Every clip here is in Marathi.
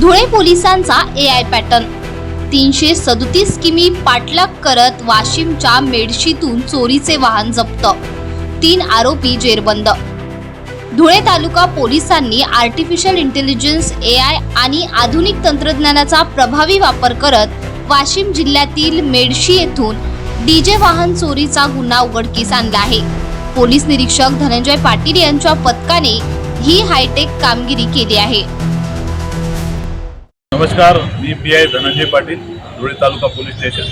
धुळे पोलिसांचा AI पॅटर्न 337 किमी पाठलाग करत वाशिमच्या मेडशीतून चोरीचे वाहन जप्त, 3 आरोपी जेरबंद। धुळे तालुका पोलिसांनी आर्टिफिशियल इंटेलिजन्स AI आणि आधुनिक तंत्रज्ञानाचा प्रभावी वापर करत वाशिम जिल्ह्यातील मेडशी येथून डीजे वाहन चोरीचा गुन्हा उघडकीस आणला आहे। पोलीस निरीक्षक धनंजय पाटील यांच्या पथकाने ही हायटेक कामगिरी केली आहे। नमस्कार, मी PI धनंजय पाटील, धुळे तालुका पोलीस स्टेशन।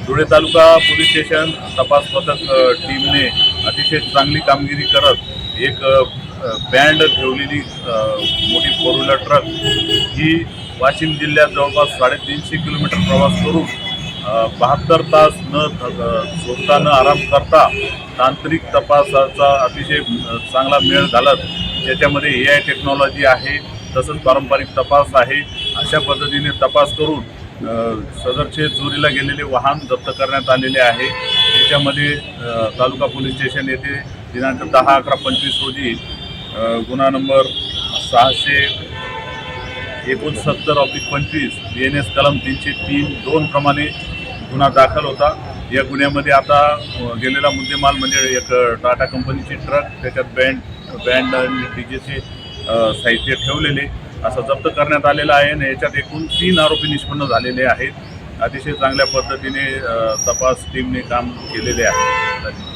धुळे तालुका पोलीस स्टेशन तपास पथक टीमने अतिशय चांगली कामगिरी करत एक बँड ठेवलेली मोठी 4 व्हीलर ट्रक ही वाशिम जिल्ह्यात जवळपास 350 किलोमीटर प्रवास करून 72 तास न झोपता न आराम करता तांत्रिक तपासाचा अतिशय चांगला मेळ घालत त्याच्यामध्ये AI टेक्नॉलॉजी आहे, तसंच पारंपरिक तपास आहे, अशा पद्धतीने तपास करून सदरचे चोरीला गेलेले वाहन जप्त करण्यात आलेले आहे। त्याच्यामध्ये तालुका पोलीस स्टेशन येथे दिनांक 10/11/25 रोजी गुन्हा नंबर 669/25 BNS कलम 303(2) प्रमाणे गुन्हा दाखल होता। या गुन्ह्यामध्ये आता गेलेला मुद्देमाल म्हणजे एक टाटा कंपनीची ट्रक, त्याच्यात बँड आणि डीजेचे साहित्य ठेवलेले असं जप्त करण्यात आलेलं आहे आणि याच्यात एकूण 3 आरोपी निष्पन्न झालेले आहेत। अतिशय चांगल्या पद्धतीने तपास टीमने काम केलेले आहे।